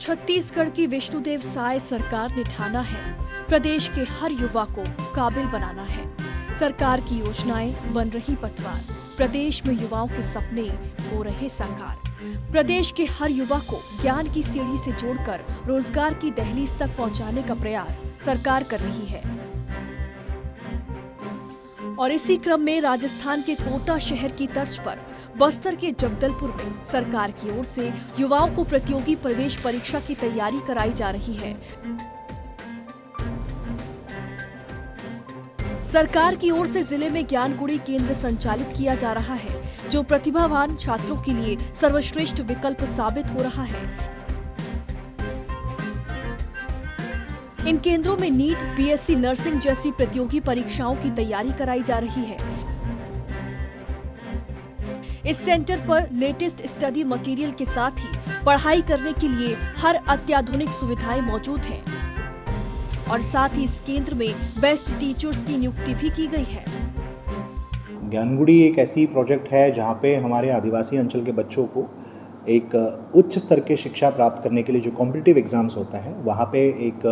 छत्तीसगढ़ की विष्णुदेव साय सरकार ने ठाना है प्रदेश के हर युवा को काबिल बनाना है। सरकार की योजनाएं बन रही पतवार, प्रदेश में युवाओं के सपने हो रहे साकार। प्रदेश के हर युवा को ज्ञान की सीढ़ी से जोड़कर रोजगार की दहलीज तक पहुंचाने का प्रयास सरकार कर रही है। और इसी क्रम में राजस्थान के कोटा शहर की तर्ज पर बस्तर के जगदलपुर में सरकार की ओर से युवाओं को प्रतियोगी प्रवेश परीक्षा की तैयारी कराई जा रही है। सरकार की ओर से जिले में ज्ञानगुड़ी केंद्र संचालित किया जा रहा है, जो प्रतिभावान छात्रों के लिए सर्वश्रेष्ठ विकल्प साबित हो रहा है। इन केंद्रों में नीट, बीएससी नर्सिंग जैसी प्रतियोगी परीक्षाओं की तैयारी कराई जा रही है। इस सेंटर पर लेटेस्ट स्टडी मटेरियल के साथ ही पढ़ाई करने के लिए हर अत्याधुनिक सुविधाएं मौजूद हैं और साथ ही इस केंद्र में बेस्ट टीचर्स की नियुक्ति भी की गई है। ज्ञानगुड़ी एक ऐसी प्रोजेक्ट है जहां पे हमारे आदिवासी अंचल के बच्चों को एक उच्च स्तर के शिक्षा प्राप्त करने के लिए जो कॉम्पिटिटिव एग्जाम्स होता है वहाँ पे एक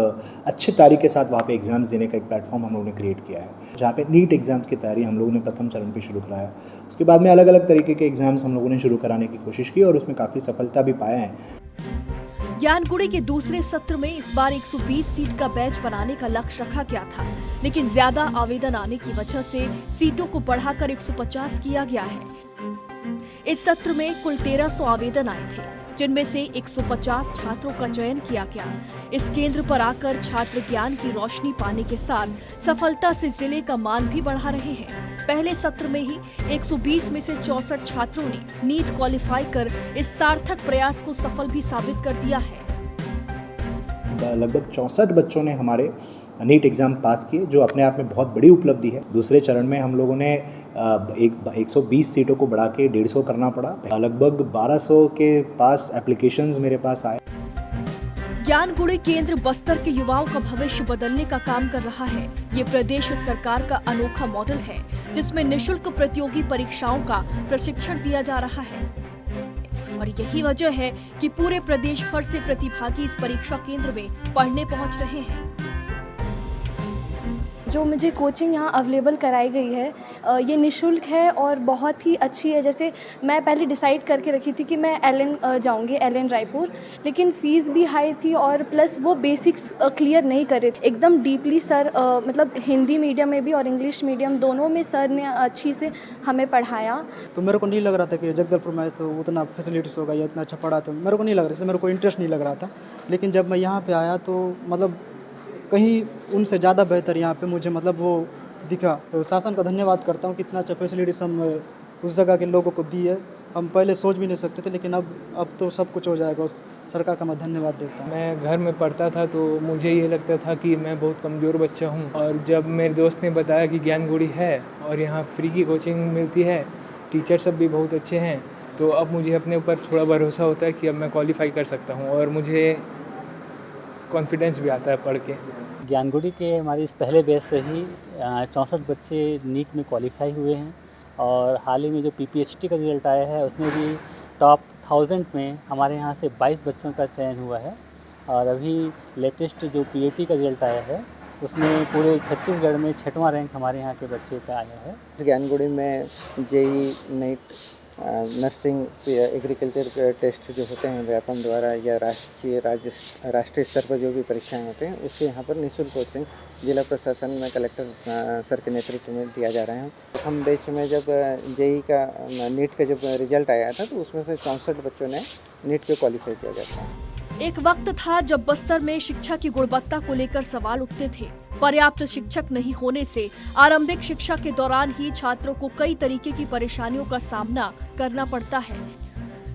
अच्छे तारीख के साथ वहाँ पे एग्जाम्स देने का एक प्लेटफॉर्म हम लोगों ने क्रिएट किया है, जहाँ पे नीट एग्जाम्स की तैयारी हम लोगों ने प्रथम चरण पे शुरू कराया। उसके बाद में अलग अलग तरीके के एग्जाम्स हम लोगों ने शुरू कराने की कोशिश की और उसमें काफ़ी सफलता भी पाया है। ज्ञानगुड़ी के दूसरे सत्र में इस बार 120 सीट का बैच बनाने का लक्ष्य रखा गया था, लेकिन ज्यादा आवेदन आने की वजह से सीटों को बढ़ाकर 150 किया गया है। इस सत्र में कुल 1300 आवेदन आए थे, जिनमें से 150 छात्रों का चयन किया गया। इस केंद्र पर आकर छात्र ज्ञान की रोशनी पाने के साथ सफलता से जिले का मान भी बढ़ा रहे हैं। पहले सत्र में ही 120 में से 64 छात्रों ने नीट क्वालिफाई कर इस सार्थक प्रयास को सफल भी साबित कर दिया है। लगभग 64 बच्चों ने हमारे नीट एग्ज़ाम पास किए, जो अपने आप में बहुत बड़ी उपलब्धि है। दूसरे चरण में हम लोगों ने 120 सीटों को बढ़ा के 150 करना पड़ा। लगभग 1200 के पास एप्लीकेशंस मेरे पास आए। ज्ञानगुड़ी केंद्र बस्तर के युवाओं का भविष्य बदलने का काम कर रहा है। ये प्रदेश सरकार का अनोखा मॉडल है, जिसमें निःशुल्क प्रतियोगी परीक्षाओं का प्रशिक्षण दिया जा रहा है। और यही वजह है कि पूरे प्रदेश भर से प्रतिभागी इस परीक्षा केंद्र में पढ़ने पहुंच रहे हैं। जो मुझे कोचिंग यहाँ अवेलेबल कराई गई है, ये निःशुल्क है और बहुत ही अच्छी है। जैसे मैं पहले डिसाइड करके रखी थी कि मैं एलएन जाऊँगी, एलएन रायपुर, लेकिन फ़ीस भी हाई थी और प्लस वो बेसिक्स क्लियर नहीं कर रहे थे एकदम डीपली। सर मतलब हिंदी मीडियम में भी और इंग्लिश मीडियम दोनों में सर ने अच्छी से हमें पढ़ाया। तो मेरे को नहीं लग रहा था कि जगदलपुर में तो उतना फैसिलिटीज़ होगा या इतना अच्छा पढ़ा, तो मेरे को नहीं लग रहा था, मेरे को इंटरेस्ट नहीं लग रहा था। लेकिन जब मैं यहाँ पर आया तो मतलब कहीं उनसे ज़्यादा बेहतर यहाँ पे मुझे मतलब वो दिखा। तो शासन का धन्यवाद करता हूँ कि इतना अच्छा फैसिलिटीज़ हम उस जगह के लोगों को दी है। हम पहले सोच भी नहीं सकते थे, लेकिन अब तो सब कुछ हो जाएगा। उस सरकार का मैं धन्यवाद देता हूँ। मैं घर में पढ़ता था तो मुझे ये लगता था कि मैं बहुत कमज़ोर बच्चा हूँ, और जब मेरे दोस्त ने बताया कि ज्ञानगुड़ी है और यहाँ फ्री की कोचिंग मिलती है, टीचर सब भी बहुत अच्छे हैं, तो अब मुझे अपने ऊपर थोड़ा भरोसा होता है कि अब मैं क्वालिफाई कर सकता हूँ और मुझे कॉन्फिडेंस भी आता है पढ़ के। ज्ञानगुड़ी के हमारे इस पहले बैच से ही 64 बच्चे नीट में क्वालिफाई हुए हैं और हाल ही में जो पीपीएचटी का रिज़ल्ट आया है उसमें भी टॉप 1000 में हमारे यहाँ से 22 बच्चों का चयन हुआ है। और अभी लेटेस्ट जो पीएटी का रिज़ल्ट आया है उसमें पूरे छत्तीसगढ़ में 6वां रैंक हमारे यहाँ के बच्चे का आया है। ज्ञानगुड़ी में JEE, NEET, nursing, agriculture test जो होते हैं व्यापम द्वारा या राष्ट्रीय स्तर पर जो भी परीक्षाएं होते हैं उसके यहाँ पर निःशुल्क कोचिंग जिला प्रशासन में कलेक्टर सर के नेतृत्व में दिया जा रहे हैं। प्रथम बैच में जब जेई का नीट का जब रिजल्ट आया था तो उसमें से 64 बच्चों ने नीट को क्वालिफाई किया जाता है। एक वक्त था जब बस्तर में शिक्षा की गुणवत्ता को लेकर सवाल उठते थे। पर्याप्त शिक्षक नहीं होने से आरंभिक शिक्षा के दौरान ही छात्रों को कई तरीके की परेशानियों का सामना करना पड़ता है।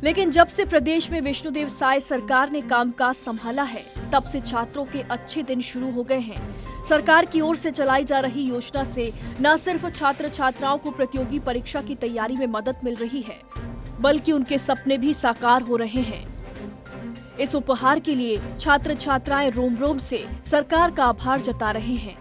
लेकिन जब से प्रदेश में विष्णुदेव साय सरकार ने कामकाज संभाला है, तब से छात्रों के अच्छे दिन शुरू हो गए हैं। सरकार की ओर से चलाई जा रही योजना से न सिर्फ छात्र छात्राओं को प्रतियोगी परीक्षा की तैयारी में मदद मिल रही है, बल्कि उनके सपने भी साकार हो रहे हैं। इस उपहार के लिए छात्र छात्राएं रोम रोम से सरकार का आभार जता रहे हैं।